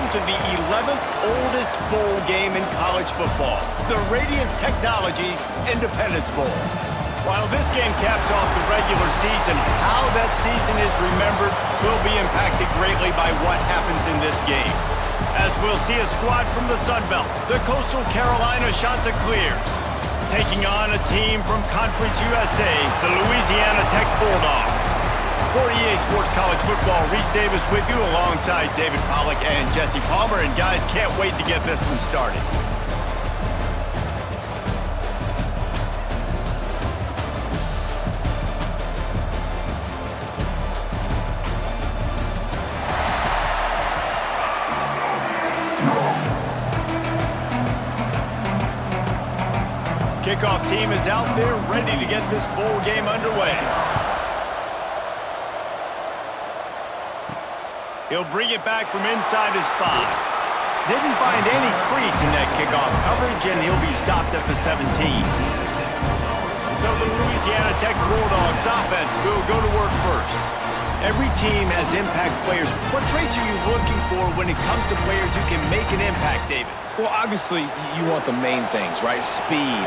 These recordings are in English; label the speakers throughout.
Speaker 1: to the 11th oldest bowl game in college football, the Radiance Technologies Independence Bowl. While this game caps off the regular season, how that season is remembered will be impacted greatly by what happens in this game. As we'll see a squad from the Sun Belt, the Coastal Carolina Chanticleers, taking on a team from Conference USA, the Louisiana Tech Bulldogs. For EA Sports College Football, Reese Davis with you alongside David Pollack and Jesse Palmer. And guys, can't wait to get this one started. Kickoff team is out there ready to get this bowl game underway. He'll bring it back from inside his 5. Didn't find any crease in that kickoff coverage, and he'll be stopped at the 17. So the Louisiana Tech Bulldogs offense will go to work first. Every team has impact players. What traits are you looking for when it comes to players who can make an impact, David?
Speaker 2: Well, obviously, you want the main things, right? Speed,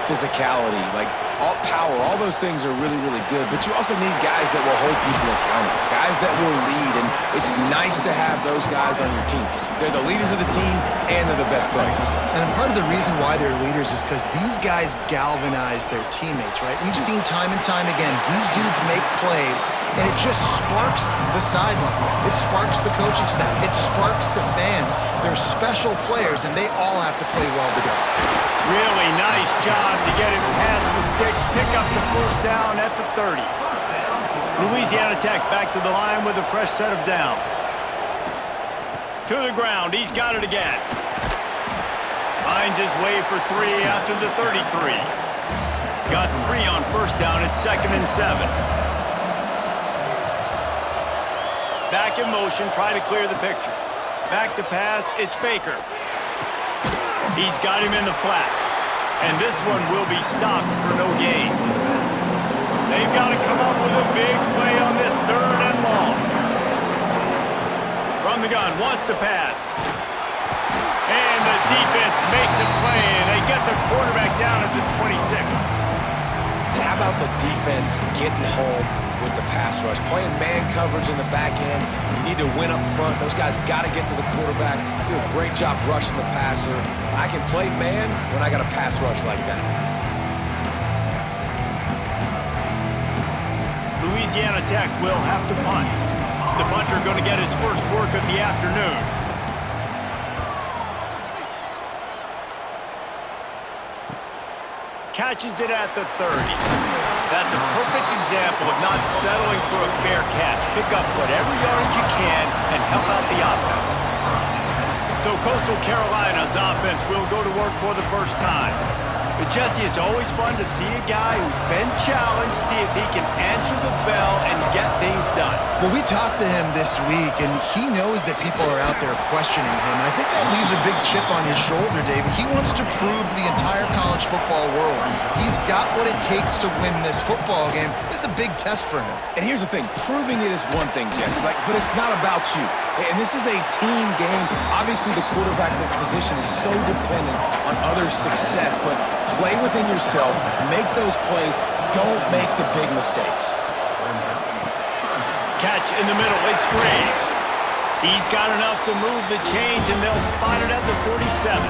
Speaker 2: physicality, like all power, all those things are really, really good. But you also need guys that will hold people accountable, guys that will lead. And it's nice to have those guys on your team. They're the leaders of the team, and they're the best players.
Speaker 3: And part of the reason why they're leaders is because these guys galvanize their teammates, right? We've seen time and time again, these dudes make plays, and it just sparks the sideline. It sparks the coaching staff. It sparks the fans. They're special players, and they all have to play well together.
Speaker 1: Really nice job to get it past the sticks, pick up the first down at the 30. Louisiana Tech back to the line with a fresh set of downs. To the ground, he's got it again. Finds his way for 3 out to the 33. Got 3 on first down, it's 2nd and 7. Back in motion, try to clear the picture. Back to pass, it's Baker. He's got him in the flat. And this one will be stopped for no gain. They've got to come up with a big play on this 3rd and long. From the gun, wants to pass. And the defense makes a play, and they get the quarterback down at the 26.
Speaker 2: And how about the defense getting home with the pass rush? Playing man coverage in the back end. You need to win up front. Those guys got to get to the quarterback. Do a great job rushing the passer. I can play man when I got a pass rush like that.
Speaker 1: Louisiana Tech will have to punt. The punter going to get his first work of the afternoon. Catches it at the 30. That's a perfect example of not settling for a fair catch. Pick up whatever yardage you can and help out the offense. So Coastal Carolina's offense will go to work for the first time. But Jesse, it's always fun to see a guy who's been challenged, see if he can answer the bell and get things done.
Speaker 3: Well, we talked to him this week, and he knows that people are out there questioning him. And I think that leaves a big chip on his shoulder, David. He wants to prove to the entire college football world he's got what it takes to win this football game. It's a big test for him.
Speaker 2: And here's the thing. Proving it is one thing, Jesse, but it's not about you. And this is a team game. Obviously, the quarterback position is so dependent on others' success, but play within yourself, make those plays, don't make the big mistakes.
Speaker 1: Catch in the middle, it's Graves. He's got enough to move the chains, and they'll spot it at the 47.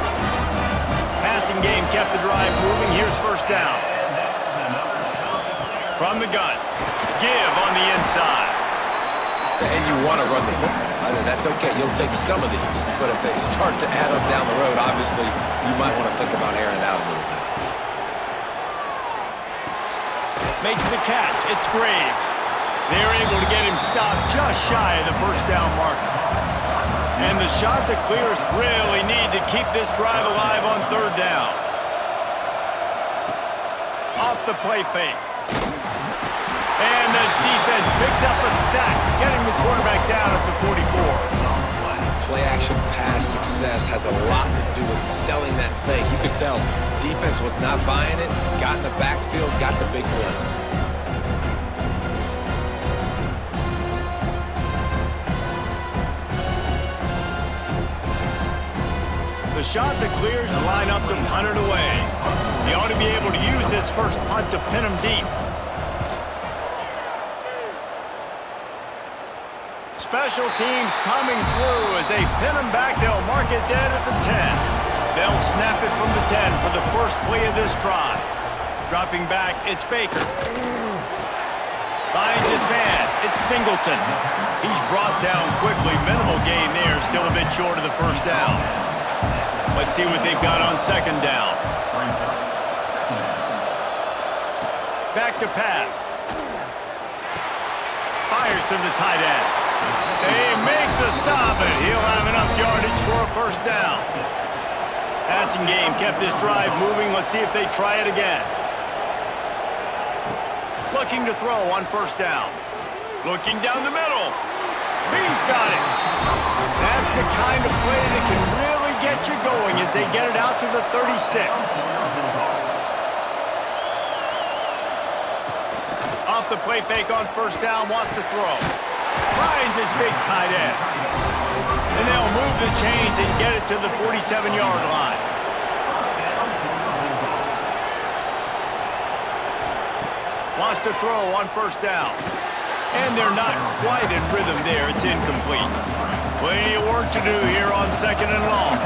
Speaker 1: Passing game kept the drive moving. Here's first down. From the gun, give on the inside.
Speaker 2: And you want to run the football. That's okay. You'll take some of these. But if they start to add up down the road, obviously, you might want to think about airing it out a little bit.
Speaker 1: Makes the catch. It's Graves. They're able to get him stopped just shy of the first down marker. And the Chanticleers really need to keep this drive alive on 3rd down. Off the play fake. And the defense picks up a sack, getting the quarterback down at the 44.
Speaker 2: Play-action pass success has a lot to do with selling that fake. You could tell defense was not buying it, got in the backfield, got the big play.
Speaker 1: The shot that clears the line up to punt it away. He ought to be able to use this first punt to pin him deep. Special teams coming through as they pin him back. They'll mark it dead at the 10. They'll snap it from the 10 for the first play of this drive. Dropping back, it's Baker. Finds his man, it's Singleton. He's brought down quickly. Minimal gain there, still a bit short of the first down. Let's see what they've got on second down. Back to pass. Fires to the tight end. They make the stop, and he'll have enough yardage for a first down. Passing game kept this drive moving. Let's see if they try it again. Looking to throw on first down. Looking down the middle. He's got it. That's the kind of play that can really get you going as they get it out to the 36. Off the play fake on first down, wants to throw. Finds his big tight end. And they'll move the chains and get it to the 47-yard line. Wants to throw on first down. And they're not quite in rhythm there. It's incomplete. Plenty of work to do here on second and long.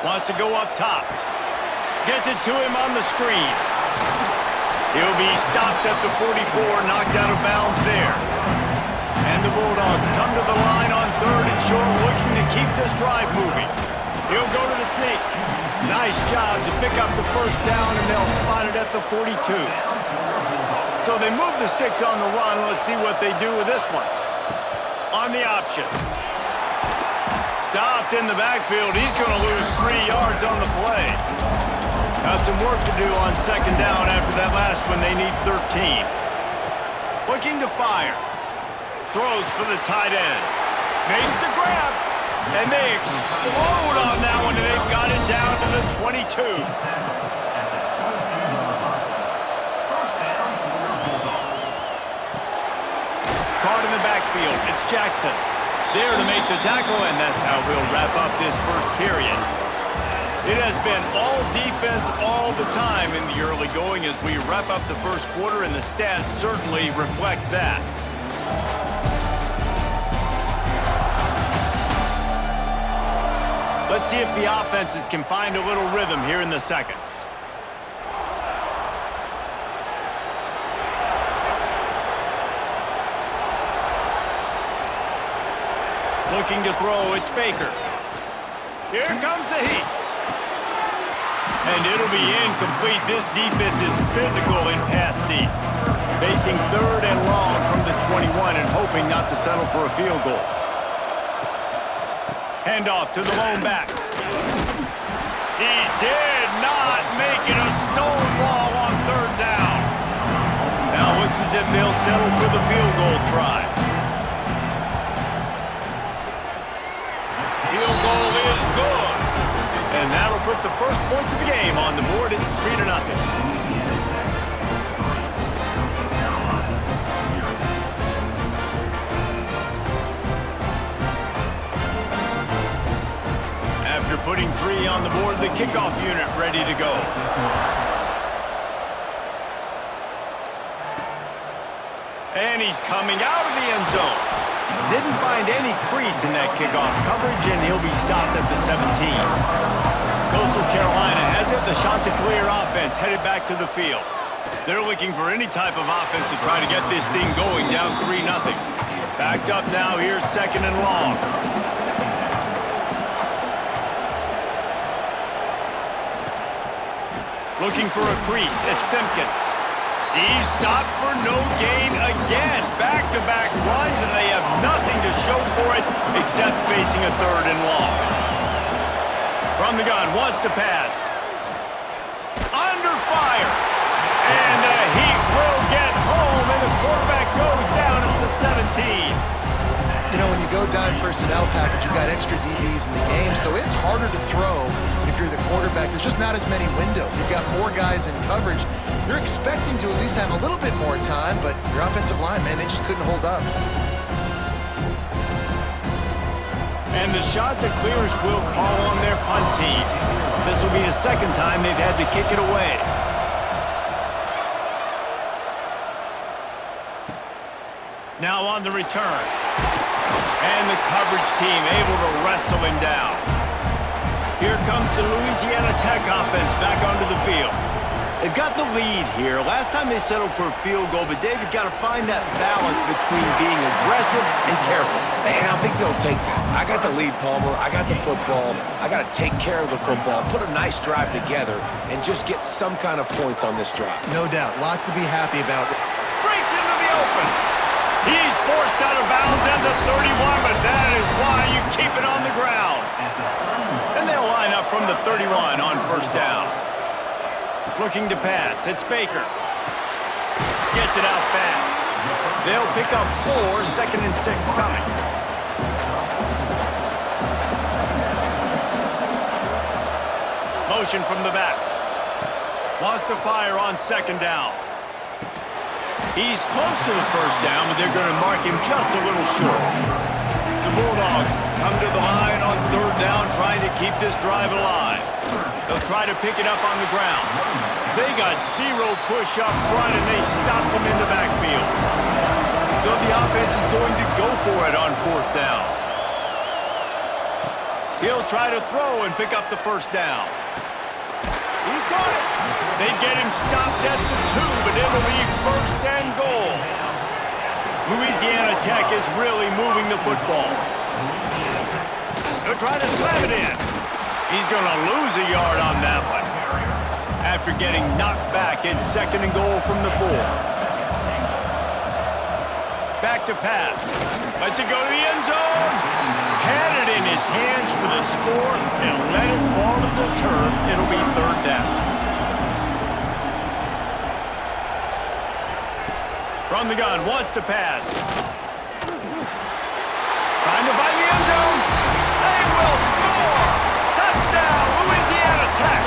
Speaker 1: Wants to go up top. Gets it to him on the screen. He'll be stopped at the 44, knocked out of bounds there. And the Bulldogs come to the line on third and short, looking to keep this drive moving. He'll go to the snake. Nice job to pick up the first down, and they'll spot it at the 42. So they move the sticks on the run. Let's see what they do with this one. On the option. Stopped in the backfield. He's going to lose 3 yards on the play. Got some work to do on second down after that last one. They need 13. Looking to fire. Throws for the tight end. Makes the grab. And they explode on that one, and they've got it down to the 22. Caught in the backfield. It's Jackson. There to make the tackle, and that's how we'll wrap up this first period. It has been all defense all the time in the early going as we wrap up the first quarter, and the stats certainly reflect that. Let's see if the offenses can find a little rhythm here in the second. Looking to throw, it's Baker. Here comes the heat. And it'll be incomplete. This defense is physical in pass deep. Facing third and long from the 21 and hoping not to settle for a field goal. Handoff to the lone back. He did not make it a stone wall on third down. Now it looks as if they'll settle for the field goal try. Field goal is good. And that'll put the first points of the game on the board. It's 3-0. After putting 3 on the board, the kickoff unit ready to go. And he's coming out of the end zone. Didn't find any crease in that kickoff coverage, and he'll be stopped at the 17. Coastal Carolina has it. The Chanticleer offense headed back to the field. They're looking for any type of offense to try to get this thing going, down 3-0. Backed up now, here's second and long. Looking for a crease, it's Simpkins. He's stopped for no gain again. Back-to-back runs, and they have nothing to show for it except facing a third and long. From the gun, wants to pass. Under fire. And the Heat will get home, and the quarterback goes down at the 17.
Speaker 3: You know, when you go dime personnel package, you've got extra DBs in the game, so it's harder to throw if you're the quarterback. There's just not as many windows. You've got more guys in coverage. You're expecting to at least have a little bit more time, but your offensive line, man, they just couldn't hold up.
Speaker 1: And the shot that clears will call on their punt team. This will be the second time they've had to kick it away. Now on the return. And the coverage team able to wrestle him down. Here comes the Louisiana Tech offense back onto the field. They've got the lead here. Last time they settled for a field goal, but David got to find that balance between being aggressive and careful.
Speaker 2: And I think they'll take that. I got the lead, Palmer. I got the football. I got to take care of the football, put a nice drive together, and just get some kind of points on this drive.
Speaker 3: No doubt. Lots to be happy about.
Speaker 1: Breaks into the open. He's forced out of bounds at the 31, but that is why you keep it on the ground. And they'll line up from the 31 on first down. Looking to pass. It's Baker. Gets it out fast. They'll pick up 4, 2nd and 6 coming. Motion from the back. Wants to fire on 2nd down. He's close to the first down, but they're going to mark him just a little short. The Bulldogs come to the line on 3rd down, trying to keep this drive alive. They'll try to pick it up on the ground. They got 0 push up front, and they stopped them in the backfield. So the offense is going to go for it on 4th down. He'll try to throw and pick up the first down. He got it. They get him stopped at the 2, but it'll be 1st and goal. Louisiana Tech is really moving the football. They'll try to slam it in. He's going to lose a yard on that one. After getting knocked back, it's 2nd and goal from the 4. Back to pass. Lets it go to the end zone. Had it in his hands for the score and let it fall to the turf. It'll be 3rd down. From the gun, wants to pass. Trying to find the end zone. They will score. Touchdown, Louisiana Tech.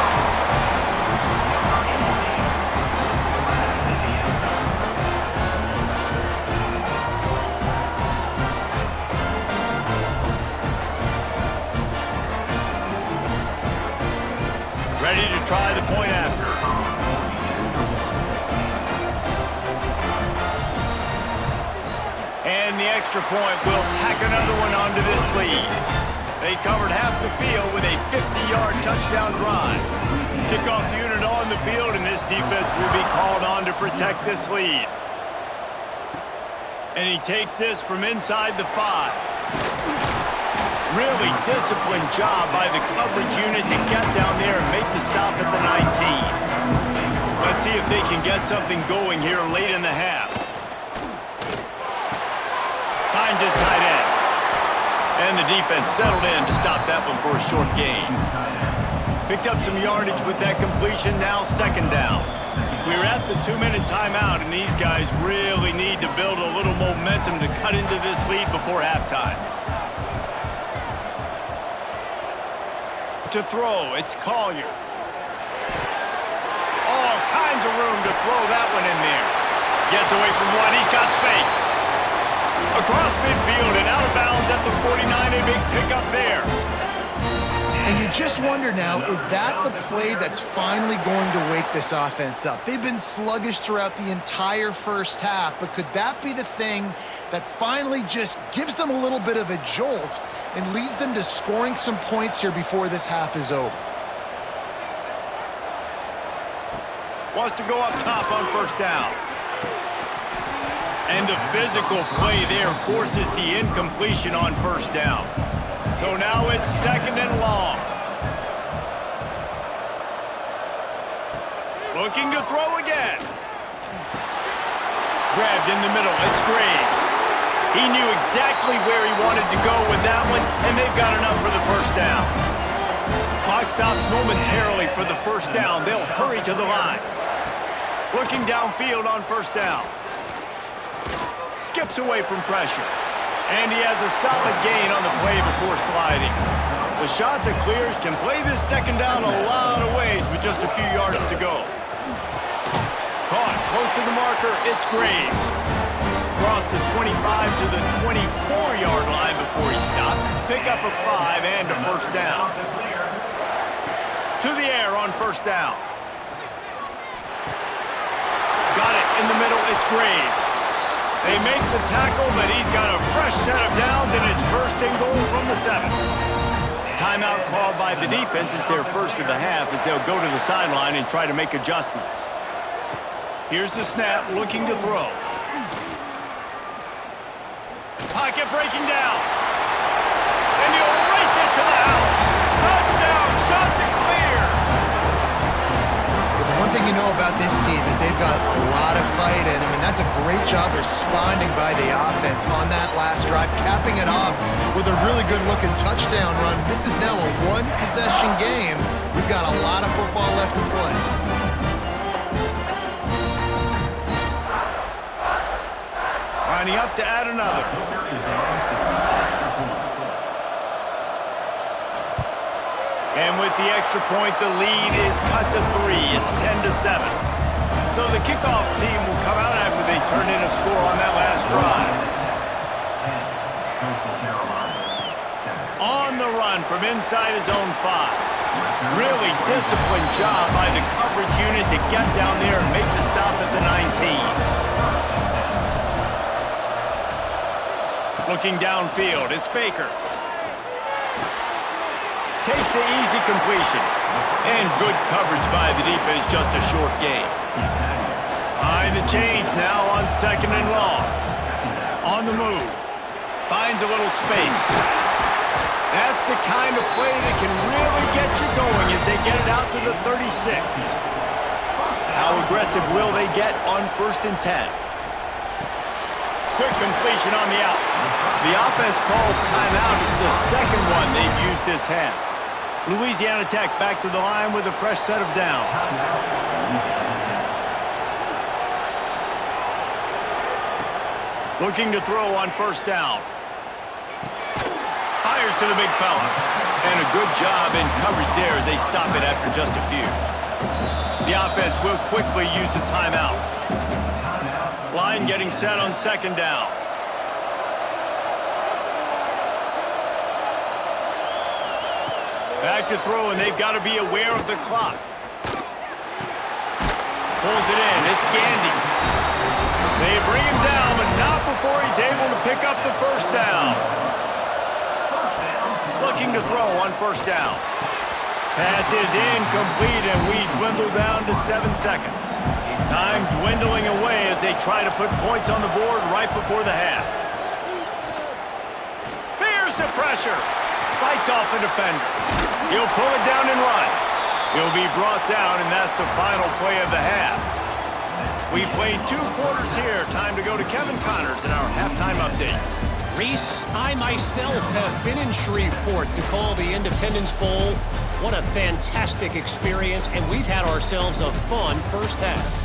Speaker 1: Ready to try the point after. And the extra point will tack another one onto this lead. They covered half the field with a 50-yard touchdown drive. Kickoff unit on the field, and this defense will be called on to protect this lead. And he takes this from inside the 5. Really disciplined job by the coverage unit to get down there and make the stop at the 19. Let's see if they can get something going here late in the half. Finds his tight end. And the defense settled in to stop that one for a short gain. Picked up some yardage with that completion, now 2nd down. We're at the 2-minute timeout, and these guys really need to build a little momentum to cut into this lead before halftime. To throw, it's Collier. All kinds of room to throw that one in there. Gets away from one, he's got space. Across midfield and out of bounds at the 49, a big pickup there.
Speaker 3: And you just wonder now, is that the play that's finally going to wake this offense up? They've been sluggish throughout the entire first half, but could that be the thing that finally just gives them a little bit of a jolt and leads them to scoring some points here before this half is over?
Speaker 1: Wants to go up top on 1st down. And the physical play there forces the incompletion on 1st down. So now it's 2nd and long. Looking to throw again. Grabbed in the middle, it's Graves. He knew exactly where he wanted to go with that one, and they've got enough for the 1st down. Clock stops momentarily for the 1st down. They'll hurry to the line. Looking downfield on 1st down. Skips away from pressure. And he has a solid gain on the play before sliding. The shot that clears can play this 2nd down a lot of ways with just a few yards to go. Caught close to the marker, it's Graves. Across the 25 to the 24-yard line before he stopped. Pick up up a 5 and a first down. To the air on first down. Got it in the middle. It's Graves. They make the tackle, but he's got a fresh set of downs, and it's first and goal from the 7. Timeout called by the defense. It's their first of the half as they'll go to the sideline and try to make adjustments. Here's the snap, looking to throw. Pocket breaking down. And he'll race it to the house. Touchdown, shot to clear.
Speaker 3: One thing you know about this team is they've got a lot of fight in them, and that's a great job responding by the offense on that last drive, capping it off with a really good-looking touchdown run. This is now a one-possession game. We've got a lot of football left to play.
Speaker 1: Lining up to add another. And with the extra point, the lead is cut to 3. It's 10-7. So the kickoff team will come out after they turn in a score on that last drive. On the run from inside his own 5. Really disciplined job by the coverage unit to get down there and make the stop at the 19. Looking downfield, it's Baker. Takes the easy completion. And good coverage by the defense, just a short gain. Behind the chains now on 2nd and long. On the move. Finds a little space. That's the kind of play that can really get you going as they get it out to the 36. How aggressive will they get on 1st and 10? Quick completion on the out. The offense calls timeout. It's the second one they've used this half. Louisiana Tech back to the line with a fresh set of downs. Looking to throw on first down. Fires to the big fella. And a good job in coverage there as they stop it after just a few. The offense will quickly use a timeout. Line getting set on 2nd down. Back to throw, and they've got to be aware of the clock. Pulls it in. It's Gandy. They bring him down, but not before he's able to pick up the first down. Looking to throw on first down. Pass is incomplete, and we dwindle down to 7 seconds. Time dwindling away as they try to put points on the board right before the half. Bears the pressure. Fights off a defender. He'll pull it down and run. He'll be brought down, and that's the final play of the half. We've played 2 quarters here. Time to go to Kevin Connors in our halftime update.
Speaker 4: Reese, I myself have been in Shreveport to call the Independence Bowl. What a fantastic experience, and we've had ourselves a fun first half.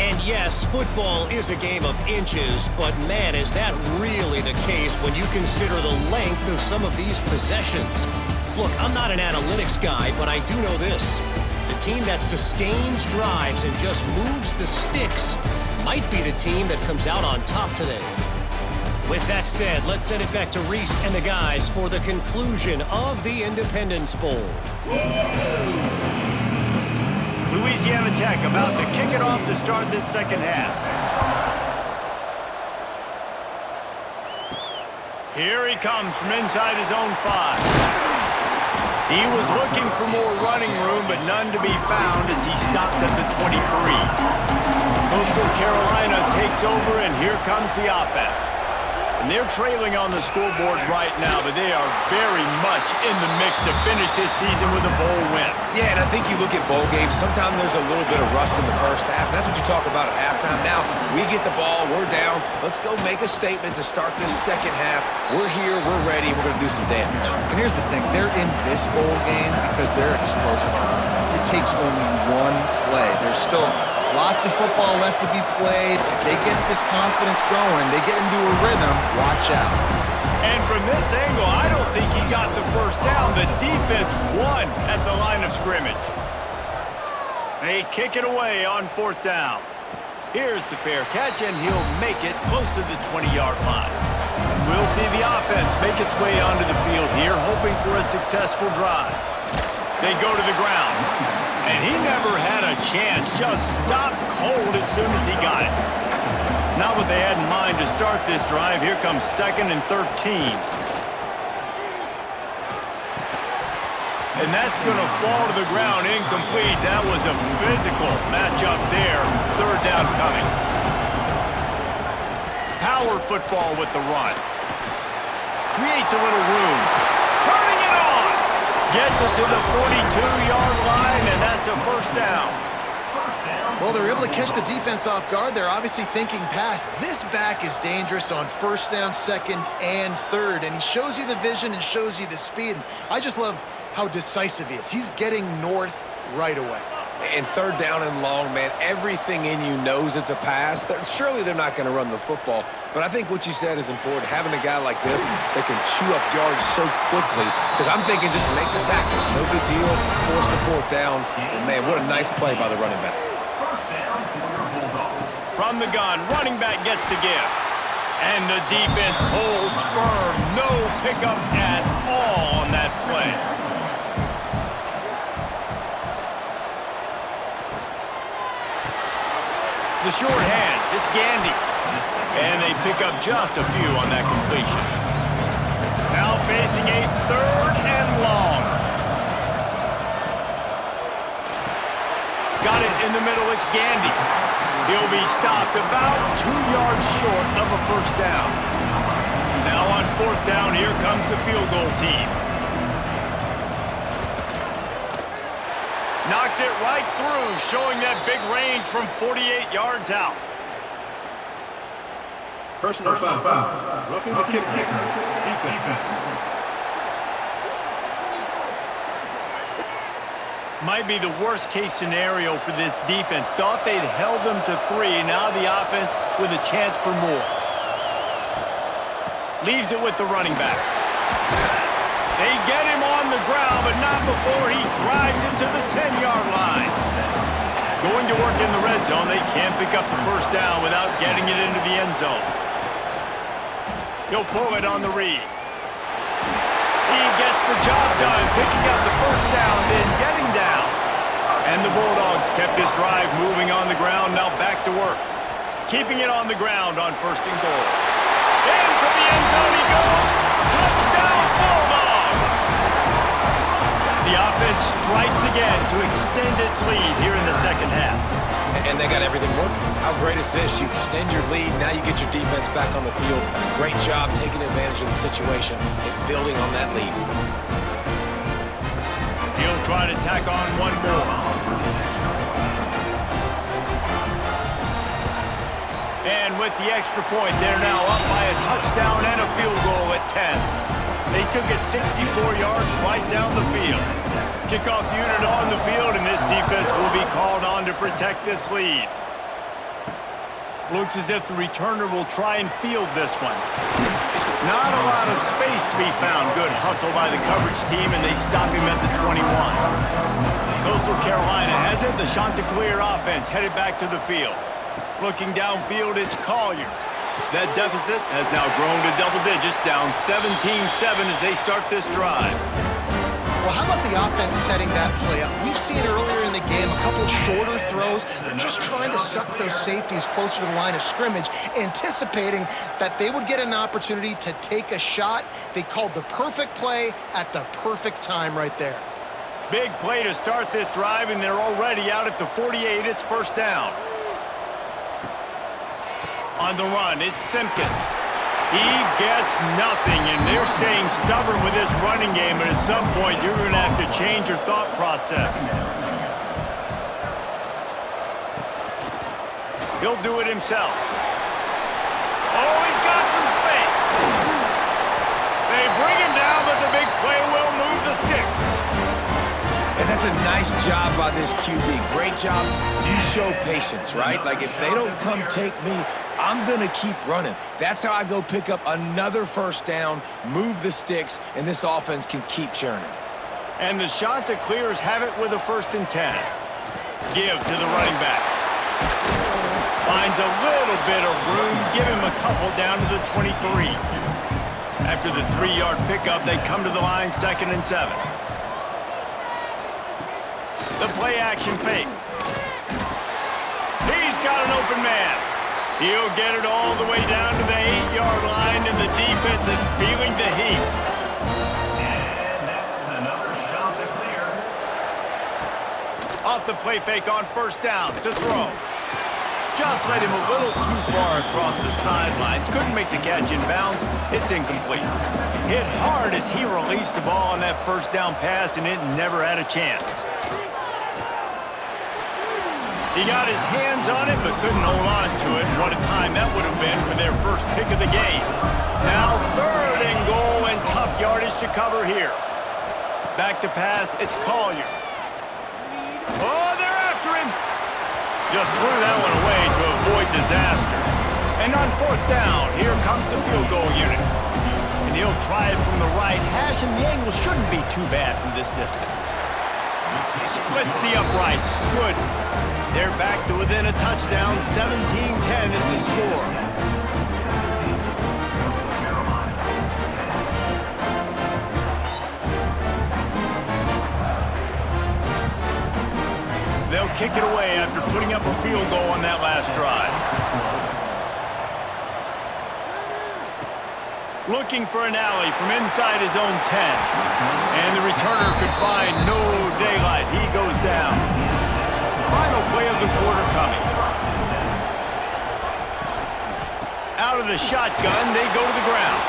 Speaker 4: And yes, football is a game of inches, but man, is that really the case when you consider the length of some of these possessions. Look, I'm not an analytics guy, but I do know this. The team that sustains drives and just moves the sticks might be the team that comes out on top today. With that said, let's send it back to Reese and the guys for the conclusion of the Independence Bowl.
Speaker 1: Louisiana Tech about to kick it off to start this second half. Here he comes from inside his own 5. He was looking for more running room, but none to be found as he stopped at the 23. Coastal Carolina takes over, and here comes the offense. And they're trailing on the scoreboard right now, but they are very much in the mix to finish this season with a bowl win.
Speaker 2: Yeah, and I think you look at bowl games, sometimes there's a little bit of rust in the first half. And that's what you talk about at halftime. Now, we get the ball, we're down. Let's go make a statement to start this second half. We're here, we're ready, we're going to do some damage.
Speaker 3: And here's the thing. They're in this bowl game because they're explosive on offense. It takes only one play. There's still lots of football left to be played. If they get this confidence going, they get into a rhythm, watch out.
Speaker 1: And from this angle, I don't think he got the first down. The defense won at the line of scrimmage. They kick it away on 4th down. Here's the fair catch, and he'll make it close to the 20-yard line. We'll see the offense make its way onto the field here, hoping for a successful drive. They go to the ground. And he never had a chance. Just stopped cold as soon as he got it. Not what they had in mind to start this drive. Here comes 2nd and 13. And that's going to fall to the ground incomplete. That was a physical matchup there. 3rd down coming. Power football with the run. Creates a little room. Turning it on. Gets it to the 42-yard line, and that's a 1st down.
Speaker 3: Well, they're able to catch the defense off guard. They're obviously thinking pass. This back is dangerous on 1st down, 2nd, and 3rd. And he shows you the vision and shows you the speed. And I just love how decisive he is. He's getting north right away.
Speaker 2: And 3rd down and long, man, everything in you knows it's a pass. Surely they're not going to run the football. But I think what you said is important. Having a guy like this that can chew up yards so quickly. Because I'm thinking just make the tackle. No big deal. Force the 4th down. And man, what a nice play by the running back.
Speaker 1: From the gun, running back gets to give. And the defense holds firm. No pickup at all on that play. The short hands, it's Gandy. And they pick up just a few on that completion. Now facing a 3rd and long. Got it in the middle, it's Gandy. He'll be stopped about 2 yards short of a 1st down. Now on 4th down, here comes the field goal team. Knocked it right through, showing that big range from 48 yards out.
Speaker 5: Personal foul. Roughing the kicker. Defense.
Speaker 1: Might be the worst-case scenario for this defense. Thought they'd held them to 3. Now the offense with a chance for more. Leaves it with the running back. They get him on the ground, but not before he drives it to the 10-yard line. Going to work in the red zone. They can't pick up the 1st down without getting it into the end zone. He'll pull it on the read. He gets the job done, picking up the 1st down, then getting down. And the Bulldogs kept this drive moving on the ground, now back to work. Keeping it on the ground on 1st and goal. Into the end zone he goes. Touchdown, Bulldogs! The offense strikes again to extend its lead here in the 2nd half.
Speaker 2: And they got everything working. How great is this? You extend your lead, now you get your defense back on the field. Great job taking advantage of the situation and building on that lead.
Speaker 1: He'll try to tack on one more. And with the extra point, they're now up by a touchdown and a field goal at 10. They took it 64 yards right down the field. Kickoff unit on the field, and this defense will be called on to protect this lead. Looks as if the returner will try and field this one. Not a lot of space to be found. Good hustle by the coverage team, and they stop him at the 21. Coastal Carolina has it. The Chanticleer offense headed back to the field. Looking downfield, it's Collier. That deficit has now grown to double digits, down 17-7 as they start this drive.
Speaker 3: Well, how about the offense setting that play up? We've seen earlier in the game a couple shorter throws. They're just trying to suck those safeties closer to the line of scrimmage, anticipating that they would get an opportunity to take a shot. They called the perfect play at the perfect time right there.
Speaker 1: Big play to start this drive, and they're already out at the 48. It's 1st down. On the run, it's Simpkins. He gets nothing, and they're staying stubborn with this running game, but at some point, you're going to have to change your thought process. He'll do it himself. Oh, he's got some space. They bring him down, but the big play will move the sticks.
Speaker 2: And that's a nice job by this QB. Great job. You show patience, right? Like, if they don't come take me, I'm going to keep running. That's how I go pick up another 1st down, move the sticks, and this offense can keep churning.
Speaker 1: And the Chanticleers have it with a 1st and 10. Give to the running back. Finds a little bit of room. Give him a couple down to the 23. After the 3-yard pickup, they come to the line 2nd and 7. The play-action fake. He's got an open man. He'll get it all the way down to the 8-yard line, and the defense is feeling the heat.
Speaker 5: And that's another shot to clear.
Speaker 1: Off the play fake on 1st down to throw. Just led him a little too far across the sidelines. Couldn't make the catch in bounds. It's incomplete. Hit hard as he released the ball on that 1st down pass, and it never had a chance. He got his hands on it, but couldn't hold on to it. What a time that would have been for their first pick of the game. Now 3rd and goal, and tough yardage to cover here. Back to pass, it's Collier. Oh, they're after him. Just threw that one away to avoid disaster. And on 4th down, here comes the field goal unit. And he'll try it from the right hash, and the angle shouldn't be too bad from this distance. Splits the uprights. Good. They're back to within a touchdown. 17-10 is the score. They'll kick it away after putting up a field goal on that last drive. Looking for an alley from inside his own 10. And the returner could find no daylight. He goes down. Final play of the quarter coming. Out of the shotgun, they go to the ground.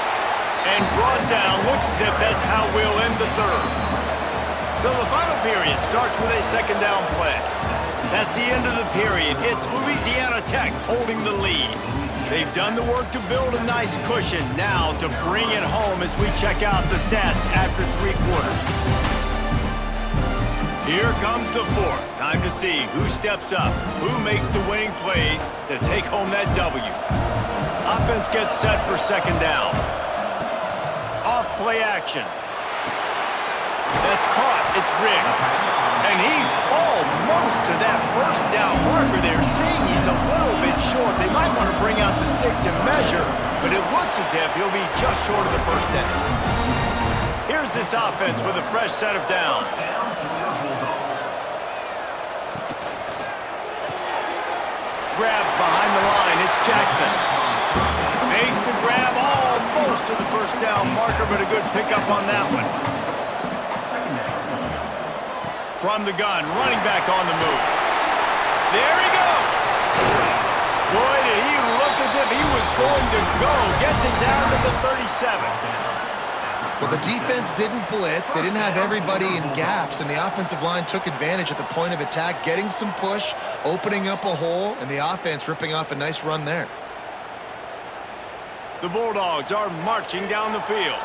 Speaker 1: And brought down, looks as if that's how we'll end the 3rd. So the final period starts with a 2nd down play. That's the end of the period. It's Louisiana Tech holding the lead. They've done the work to build a nice cushion. Now to bring it home as we check out the stats after 3 quarters. Here comes the 4th. Time to see who steps up, who makes the winning plays to take home that W. Offense gets set for 2nd down. Off play action. That's caught. It's Riggs. And he's almost to that 1st down marker there. Seeing he's a little bit short. They might want to bring out the sticks and measure, but it looks as if he'll be just short of the 1st down. Here's this offense with a fresh set of downs. Grab behind the line. It's Jackson. Makes the grab almost to the 1st down marker, but a good pickup on that one. From the gun, running back on the move. There he goes. Boy, did he look as if he was going to go. Gets it down to the 37.
Speaker 3: Well, the defense didn't blitz. They didn't have everybody in gaps, and the offensive line took advantage at the point of attack, getting some push, opening up a hole, and the offense ripping off a nice run there.
Speaker 1: The Bulldogs are marching down the field.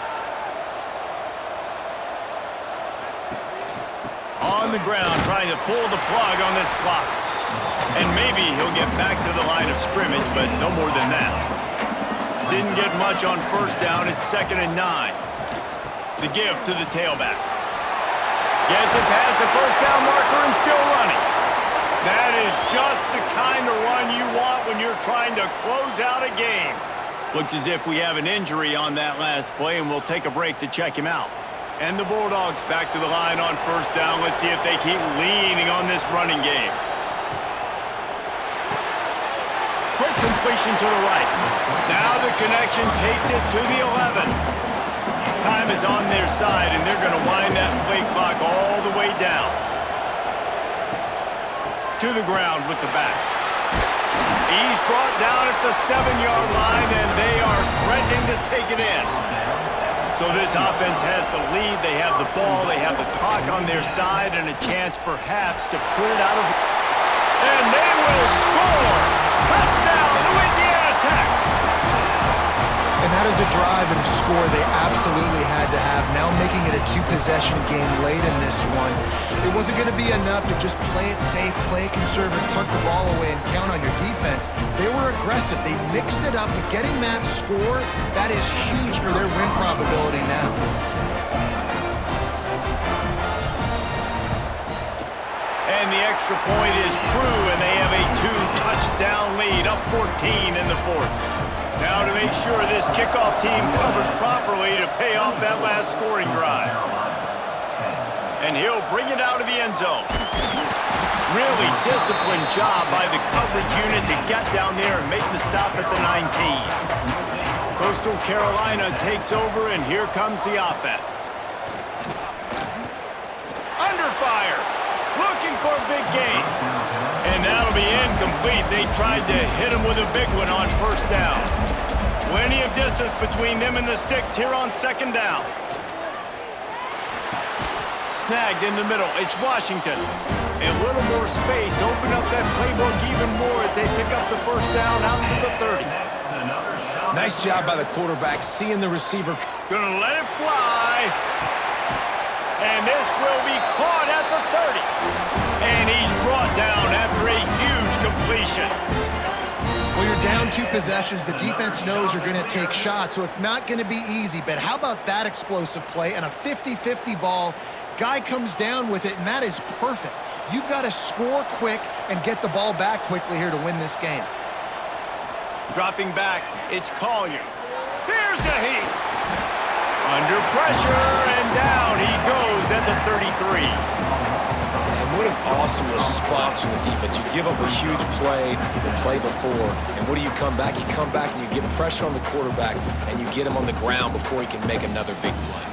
Speaker 1: On the ground, trying to pull the plug on this clock. And maybe he'll get back to the line of scrimmage, but no more than that. Didn't get much on 1st down. It's 2nd and 9. The give to the tailback. Gets it past the 1st down marker and still running. That is just the kind of run you want when you're trying to close out a game. Looks as if we have an injury on that last play, and we'll take a break to check him out. And the Bulldogs back to the line on 1st down. Let's see if they keep leaning on this running game. Quick completion to the right. Now the connection takes it to the 11. Time is on their side, and they're going to wind that play clock all the way down. To the ground with the back. He's brought down at the 7-yard line, and they are threatening to take it in. So this offense has the lead. They have the ball. They have the clock on their side and a chance perhaps to put it out of... And they will score! Touchdown, Louisiana Tech!
Speaker 3: And that is a drive and a score they absolutely had to have. Now making it a 2-possession game late in this one. It wasn't going to be enough to just play it safe, play it conservative, punt the ball away, and count on your defense. They were aggressive. They mixed it up, but getting that score, that is huge for their win probability now.
Speaker 1: And the extra point is true, and they have a 2-touchdown lead, up 14 in the 4th. Now to make sure this kickoff team covers properly to off that last scoring drive. And he'll bring it out of the end zone. Really disciplined job by the coverage unit to get down there and make the stop at the 19. Coastal Carolina takes over, and here comes the offense. Under fire, looking for a big gain. And that'll be incomplete. They tried to hit him with a big one on first down. Plenty of distance between them and the sticks here on second down. Snagged in the middle. It's Washington. A little more space. Open up that playbook even more as they pick up the first down out to the 30.
Speaker 2: Nice job by the quarterback, seeing the receiver.
Speaker 1: Gonna let it fly. And this will be caught at the 30. And he's brought down after a huge completion.
Speaker 3: Well, you're down 2 possessions. The defense knows you're going to take shots, so it's not going to be easy. But how about that explosive play and a 50-50 ball? Guy comes down with it, and that is perfect. You've got to score quick and get the ball back quickly here to win this game.
Speaker 1: Dropping back, it's Collier. Here's a heat. Under pressure, and down he goes at the 33.
Speaker 2: And what an awesome response from the defense. You give up a huge play the play before, and what do you come back? You come back and you get pressure on the quarterback, and you get him on the ground before he can make another big play.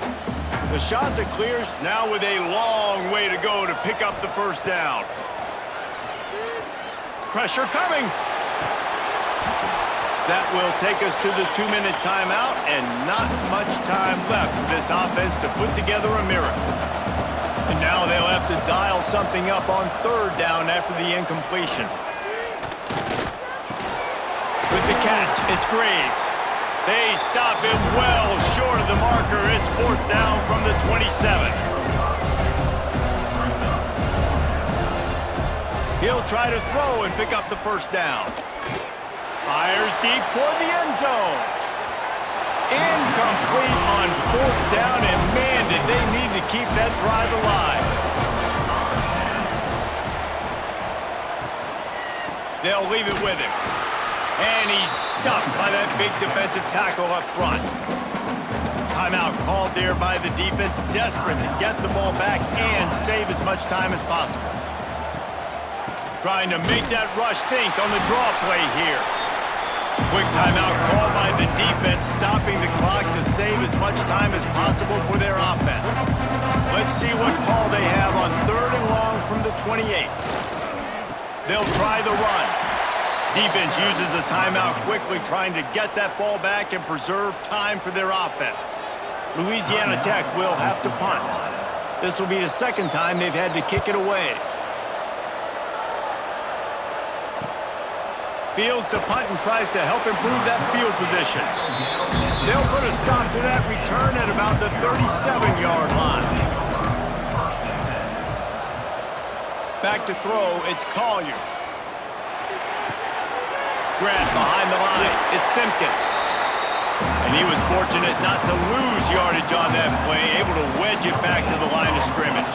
Speaker 1: The shot that clears, now with a long way to go to pick up the first down. Pressure coming. That will take us to the 2-minute timeout, and not much time left for this offense to put together a miracle. And now they'll have to dial something up on third down after the incompletion. With the catch, it's Graves. They stop him well short of the marker. It's fourth down from the 27. He'll try to throw and pick up the first down. Fires deep toward the end zone. Incomplete on fourth down, and man, did they need to keep that drive alive. They'll leave it with him. And he's stuffed by that big defensive tackle up front. Timeout called there by the defense, desperate to get the ball back and save as much time as possible. Trying to make that rush think on the draw play here. Quick timeout called by the defense, stopping the clock to save as much time as possible for their offense. Let's see what call they have on third and long from the 28. They'll try the run. Defense uses a timeout quickly, trying to get that ball back and preserve time for their offense. Louisiana Tech will have to punt. This will be the second time they've had to kick it away. Fields to punt and tries to help improve that field position. They'll put a stop to that return at about the 37-yard line. Back to throw, it's Collier. Grant behind the line, it's Simpkins. And he was fortunate not to lose yardage on that play, able to wedge it back to the line of scrimmage.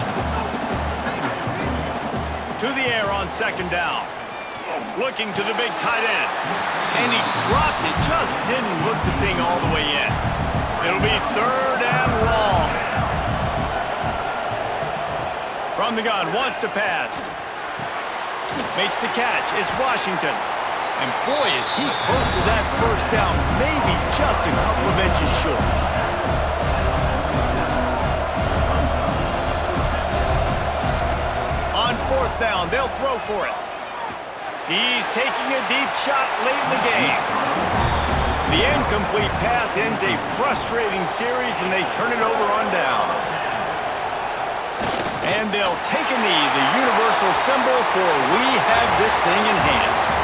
Speaker 1: To the air on second down. Looking to the big tight end. And he dropped it, just didn't look the thing all the way in. It'll be third and long. From the gun, wants to pass. Makes the catch, it's Washington. And boy, is he close to that first down, maybe just a couple of inches short. On fourth down, they'll throw for it. He's taking a deep shot late in the game. The incomplete pass ends a frustrating series, and they turn it over on downs. And they'll take a knee, the universal symbol for we have this thing in hand.